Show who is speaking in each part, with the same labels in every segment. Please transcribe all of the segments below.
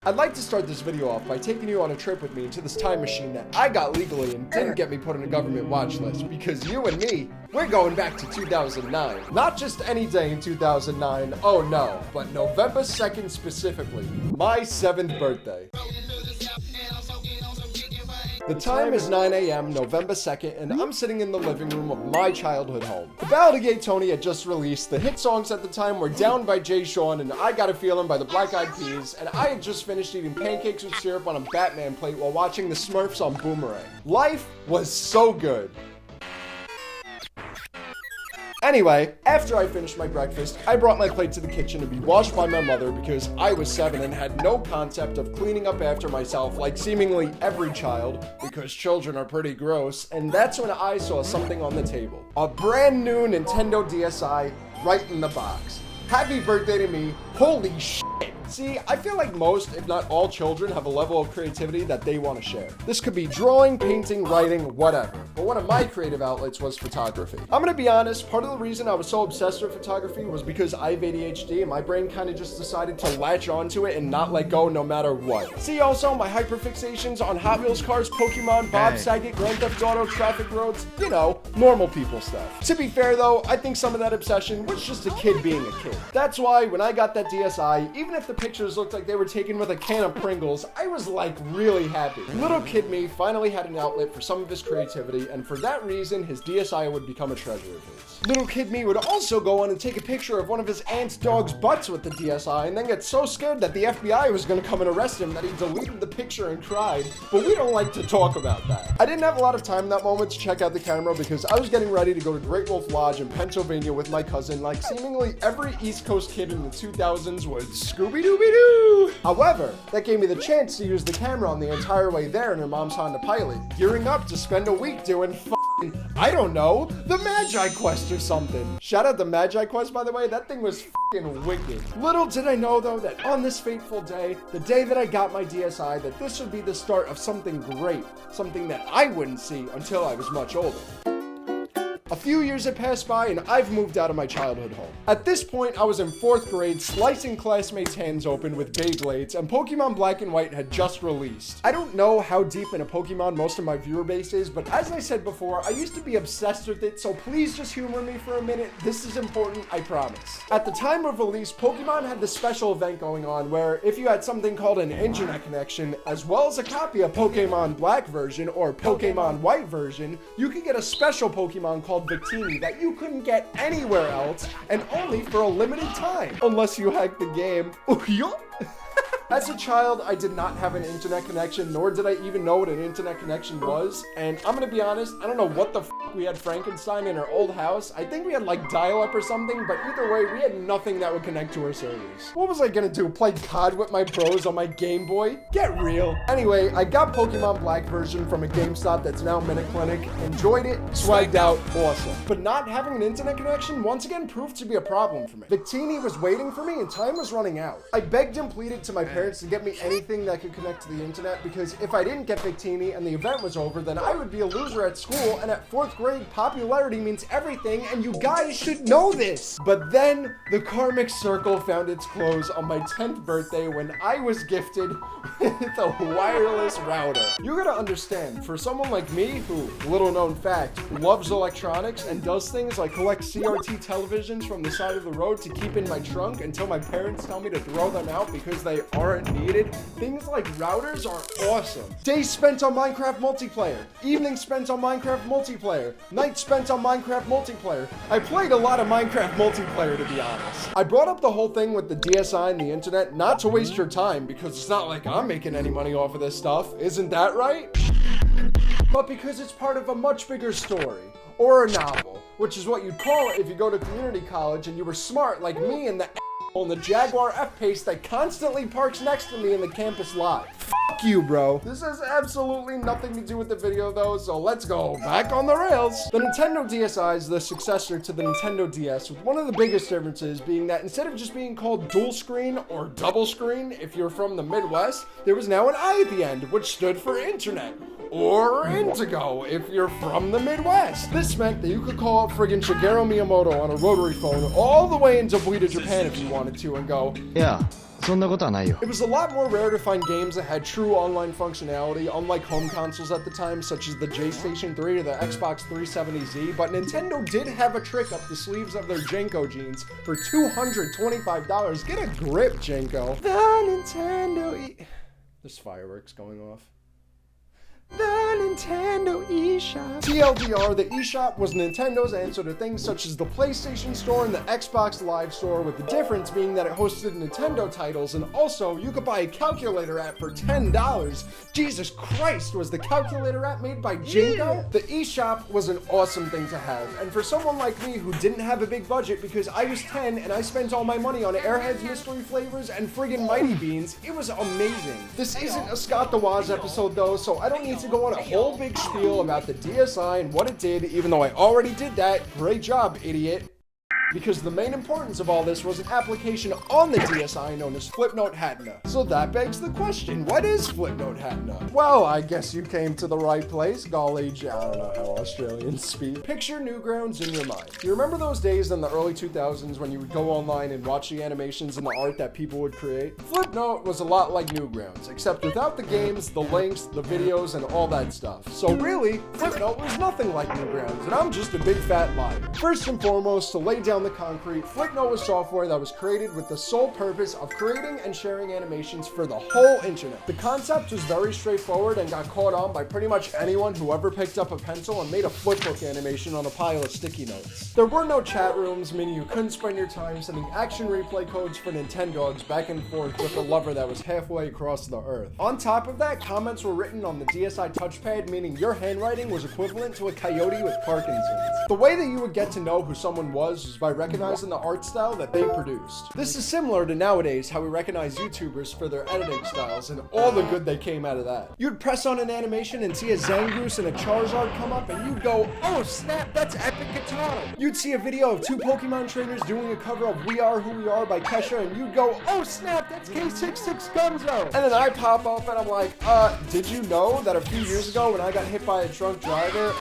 Speaker 1: I'd like to start this video off by taking you on a trip with me into this time machine that I got legally and didn't get me put on a government watch list, because you and me, we're going back to 2009. Not just any day in 2009, oh no, but November 2nd specifically, my 7th birthday. The time is 9 a.m. November 2nd, and I'm sitting in the living room of my childhood home. The Ballad of Gay Tony had just released. The hit songs at the time were Down by Jay Sean and I Got a Feeling by the Black Eyed Peas, and I had just finished eating pancakes with syrup on a Batman plate while watching the Smurfs on Boomerang. Life was so good. Anyway, after I finished my breakfast, I brought my plate to the kitchen to be washed by my mother because I was 7 and had no concept of cleaning up after myself like seemingly every child, because children are pretty gross, and that's when I saw something on the table. A brand new Nintendo DSi right in the box. Happy birthday to me. Holy shit. See, I feel like most, if not all children, have a level of creativity that they want to share. This could be drawing, painting, writing, whatever. But one of my creative outlets was photography. I'm gonna be honest, part of the reason I was so obsessed with photography was because I have ADHD and my brain kind of just decided to latch onto it and not let go no matter what. See also my hyperfixations on Hot Wheels cars, Pokemon, Bob Saget, Grand Theft Auto, traffic roads, you know, normal people stuff. To be fair though, I think some of that obsession was just a kid being a kid. That's why when I got that DSi, even if the pictures looked like they were taken with a can of Pringles, I was like really happy. Little kid me finally had an outlet for some of his creativity, and for that reason, his DSi would become a treasure of his. Little kid me would also go on and take a picture of one of his aunt's dog's butts with the DSi, and then get so scared that the FBI was gonna come and arrest him that he deleted the picture and cried, but we don't like to talk about that. I didn't have a lot of time in that moment to check out the camera because I was getting ready to go to Great Wolf Lodge in Pennsylvania with my cousin, like seemingly every East Coast kid in the 2000s would. Scooby-Dooby-Doo! However, that gave me the chance to use the camera on the entire way there in her mom's Honda Pilot, gearing up to spend a week doing I don't know, the Magi Quest or something. Shout out the Magi Quest, by the way, that thing was wicked. Little did I know though that on this fateful day, the day that I got my DSi, that this would be the start of something great, something that I wouldn't see until I was much older. A few years had passed by and I've moved out of my childhood home. At this point, I was in 4th grade, slicing classmates' hands open with Beyblades, and Pokemon Black and White had just released. I don't know how deep into Pokemon most of my viewer base is, but as I said before, I used to be obsessed with it, so please just humor me for a minute. This is important, I promise. At the time of release, Pokemon had this special event going on where if you had something called an internet connection, as well as a copy of Pokemon Black version or Pokemon White version, you could get a special Pokemon called Victini that you couldn't get anywhere else, and only for a limited time, unless you hacked the game. As a child, I did not have an internet connection, nor did I even know what an internet connection was, and I'm gonna be honest, I don't know what the f we had Frankenstein in our old house. I think we had like dial-up or something, but either way, we had nothing that would connect to our servers. What was I gonna do, play COD with my bros on my Game Boy? Get real. Anyway, I got Pokemon Black version from a GameStop that's now Minute Clinic, enjoyed it, swagged out, awesome. But not having an internet connection once again proved to be a problem for me. Victini was waiting for me and time was running out. I begged and pleaded to my parents to get me anything that could connect to the internet, because if I didn't get Victini and the event was over, then I would be a loser at school, and at 4th grade, popularity means everything, and you guys should know this. But then the karmic circle found its close on my 10th birthday when I was gifted with a wireless router. You gotta understand, for someone like me, who, little known fact, loves electronics and does things like collect CRT televisions from the side of the road to keep in my trunk until my parents tell me to throw them out because they aren't needed, things like routers are awesome. Days spent on Minecraft multiplayer, evenings spent on Minecraft multiplayer, nights spent on Minecraft multiplayer. I played a lot of Minecraft multiplayer, to be honest. I brought up the whole thing with the DSi and the internet not to waste your time, because it's not like I'm making any money off of this stuff, isn't that right? But because it's part of a much bigger story, or a novel, which is what you'd call it if you go to community college and you were smart like me and the on the Jaguar F-Pace that constantly parks next to me in the campus lot. Fuck you, bro. This has absolutely nothing to do with the video though, so let's go back on the rails. The Nintendo DSi is the successor to the Nintendo DS, with one of the biggest differences being that instead of just being called dual screen or double screen if you're from the Midwest, there was now an I at the end, which stood for internet. Or Indigo if you're from the Midwest. This meant that you could call up friggin' Shigeru Miyamoto on a rotary phone all the way into Buita, Japan if you wanted to and go,
Speaker 2: Yeah, そんなことはないよ。
Speaker 1: It was a lot more rare to find games that had true online functionality, unlike home consoles at the time, such as the PlayStation 3 or the Xbox 370Z, but Nintendo did have a trick up the sleeves of their Jenko jeans for $225. Get a grip, Jenko. The Nintendo There's fireworks going off. The Nintendo eShop. TLDR, the eShop was Nintendo's answer to things such as the PlayStation Store and the Xbox Live Store, with the difference being that it hosted Nintendo titles, and also you could buy a calculator app for $10. Jesus Christ, was the calculator app made by Jenko? The eShop was an awesome thing to have, and for someone like me who didn't have a big budget because I was 10 and I spent all my money on Airheads mystery flavors and friggin' Mighty Beans, it was amazing. This isn't a Scott the Woz episode though, so I don't need to go on a whole big spiel about the DSi and what it did, even though I already did that. Great job, idiot. Because the main importance of all this was an application on the DSi known as Flipnote Hatena. So that begs the question, what is Flipnote Hatena? Well, I guess you came to the right place. College, I don't know how Australians speak. Picture Newgrounds in your mind. You remember those days in the early 2000s when you would go online and watch the animations and the art that people would create? Flipnote was a lot like Newgrounds, except without the games, the links, the videos, and all that stuff. So really, Flipnote was nothing like Newgrounds, and I'm just a big fat liar. First and foremost, to lay down the concrete, Flipnote was software that was created with the sole purpose of creating and sharing animations for the whole internet. The concept was very straightforward and got caught on by pretty much anyone who ever picked up a pencil and made a flipbook animation on a pile of sticky notes. There were no chat rooms, meaning you couldn't spend your time sending action replay codes for Nintendogs back and forth with a lover that was halfway across the earth. On top of that, comments were written on the DSi touchpad, meaning your handwriting was equivalent to a coyote with Parkinson's. The way that you would get to know who someone was by recognizing the art style that they produced. This is similar to nowadays how we recognize YouTubers for their editing styles and all the good that came out of that. You'd press on an animation and see a Zangoose and a Charizard come up and you'd go, oh snap, that's epic guitar. You'd see a video of two Pokemon trainers doing a cover of We Are Who We Are by Kesha and you'd go, oh snap, that's K66 Gunzo. And then I pop up and I'm like, did you know that a few years ago when I got hit by a drunk driver,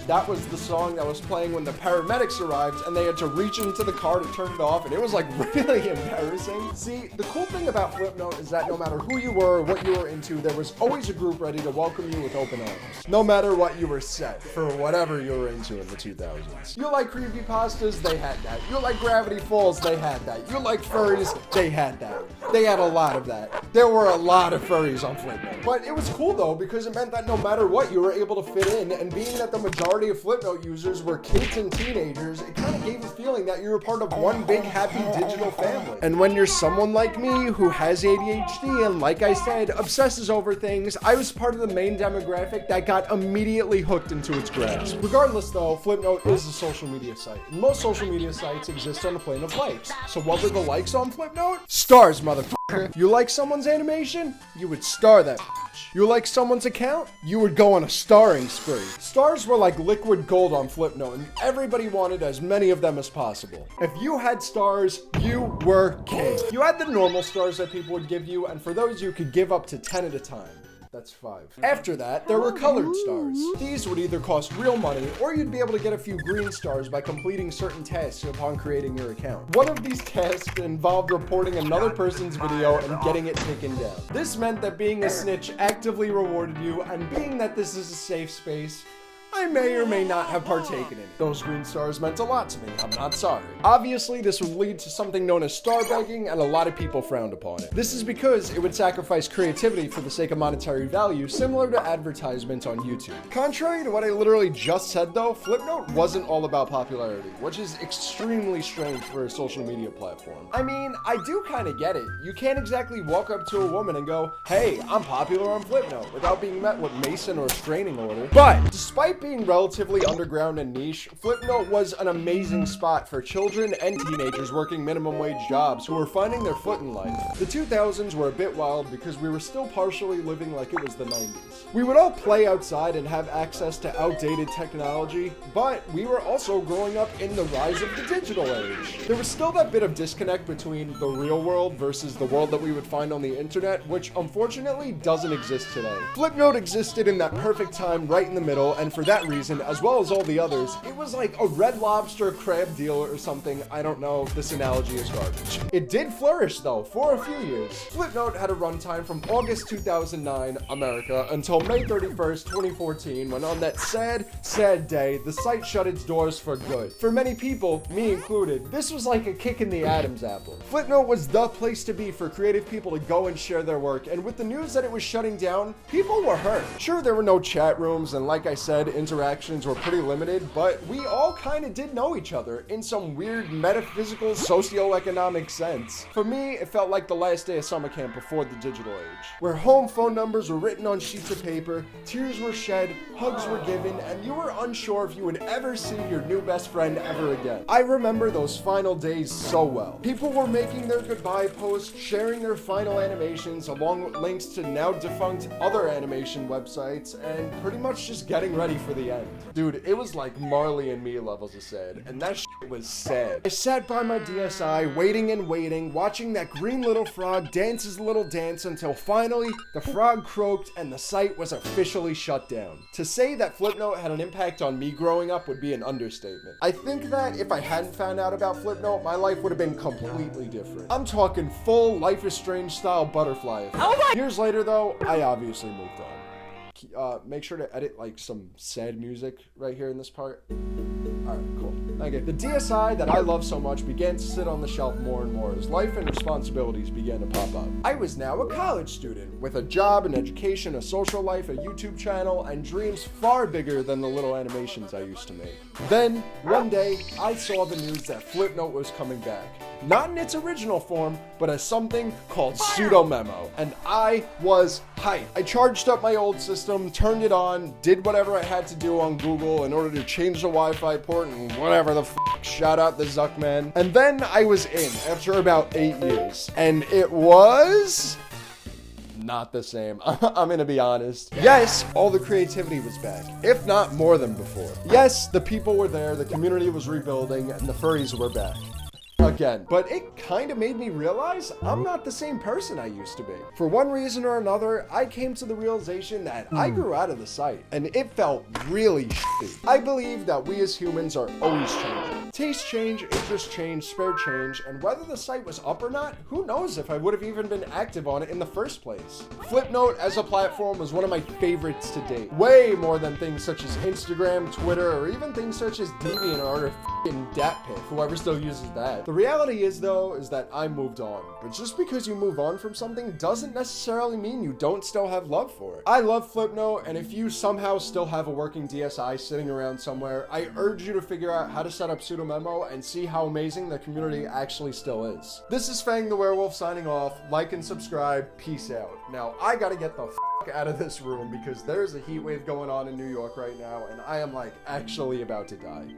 Speaker 1: that was the song that was playing when the paramedics arrived and they had to reach into the car to turn it off, and it was like really embarrassing. See, the cool thing about Flipnote is that no matter who you were or what you were into, there was always a group ready to welcome you with open arms. No matter what you were set for whatever you were into in the 2000s. You like creepypastas? They had that. You like Gravity Falls? They had that. You like furries? They had that. They had a lot of that. There were a lot of furries on Flipnote. But it was cool though, because it meant that no matter what, you were able to fit in, and being that the majority of Flipnote users were kids and teenagers, it kind of gave a feeling that you were part of one big happy digital family. And when you're someone like me who has ADHD and, like I said, obsesses over things, I was part of the main demographic that got immediately hooked into its grasp. Regardless though, Flipnote is a social media site. And most social media sites exist on a plane of likes. So what were the likes on Flipnote? Stars, motherfucker. You like someone's animation? You would star that bitch. You like someone's account? You would go on a starring spree. Stars were like liquid gold on Flipnote, and everybody wanted as many of them as possible. If you had stars, you were king. You had the normal stars that people would give you, and for those you could give up to 10 at a time. That's 5. After that, there were colored stars. These would either cost real money, or you'd be able to get a few green stars by completing certain tasks upon creating your account. One of these tasks involved reporting another person's video and getting it taken down. This meant that being a snitch actively rewarded you, and being that this is a safe space, I may or may not have partaken in it. Those green stars meant a lot to me, I'm not sorry. Obviously, this would lead to something known as star begging, and a lot of people frowned upon it. This is because it would sacrifice creativity for the sake of monetary value, similar to advertisement on YouTube. Contrary to what I literally just said though, Flipnote wasn't all about popularity, which is extremely strange for a social media platform. I mean, I do kind of get it. You can't exactly walk up to a woman and go, hey, I'm popular on Flipnote, without being met with Mason or a restraining order. But despite being relatively underground and niche, Flipnote was an amazing spot for children and teenagers working minimum wage jobs who were finding their foot in life. The 2000s were a bit wild because we were still partially living like it was the 90s. We would all play outside and have access to outdated technology, but we were also growing up in the rise of the digital age. There was still that bit of disconnect between the real world versus the world that we would find on the internet, which unfortunately doesn't exist today. Flipnote existed in that perfect time right in the middle, and for that that reason, as well as all the others, it was like a Red Lobster crab deal or something. I don't know. This analogy is garbage. It did flourish, though, for a few years. Flipnote had a runtime from August 2009, America, until May 31st, 2014, when on that sad, sad day, the site shut its doors for good. For many people, me included, this was like a kick in the Adam's apple. Flipnote was the place to be for creative people to go and share their work, and with the news that it was shutting down, people were hurt. Sure, there were no chat rooms, and like I said, interactions were pretty limited, but we all kind of did know each other in some weird metaphysical socioeconomic sense. For me, it felt like the last day of summer camp before the digital age, where home phone numbers were written on sheets of paper, tears were shed, hugs were given, and you were unsure if you would ever see your new best friend ever again. I remember those final days so well. People were making their goodbye posts, sharing their final animations, along with links to now defunct other animation websites, and pretty much just getting ready for the end. Dude, it was like Marley and Me levels of sad, and that shit was sad. I sat by my DSi, waiting and waiting, watching that green little frog dance his little dance until finally the frog croaked and the site was officially shut down. To say that Flipnote had an impact on me growing up would be an understatement. I think that if I hadn't found out about Flipnote, my life would have been completely different. I'm talking full Life is Strange style butterfly effect. Years later though, I obviously moved on. Make sure to edit like some sad music right here in this part. Alright, cool. Okay, the DSi that I love so much began to sit on the shelf more and more as life and responsibilities began to pop up. I was now a college student with a job, an education, a social life, a YouTube channel, and dreams far bigger than the little animations I used to make. Then, one day, I saw the news that Flipnote was coming back. Not in its original form, but as something called pseudo memo. And I was hyped. I charged up my old system, turned it on, did whatever I had to do on Google in order to change the Wi-Fi port and whatever the f***. Shout out the Zuckman. And then I was in after about 8 years. And it was not the same. I'm gonna be honest. Yes, all the creativity was back, if not more than before. Yes, the people were there, the community was rebuilding, and the furries were back. Again, but it kind of made me realize I'm not the same person I used to be. For one reason or another, I came to the realization that I grew out of the site, and it felt really shitty. I believe that we as humans are always changing. Tastes change, interests change, spare change, and whether the site was up or not, who knows if I would have even been active on it in the first place. Flipnote as a platform was one of my favorites to date. Way more than things such as Instagram, Twitter, or even things such as DeviantArt or f***ing DatPic, whoever still uses that. The reality is, though, is that I moved on. But just because you move on from something doesn't necessarily mean you don't still have love for it. I love Flipnote, and if you somehow still have a working DSi sitting around somewhere, I urge you to figure out how to set up pseudomemo and see how amazing the community actually still is. This is Fang the Werewolf signing off. Like and subscribe. Peace out. Now, I gotta get the f*** out of this room because there's a heat wave going on in New York right now, and I am like actually about to die.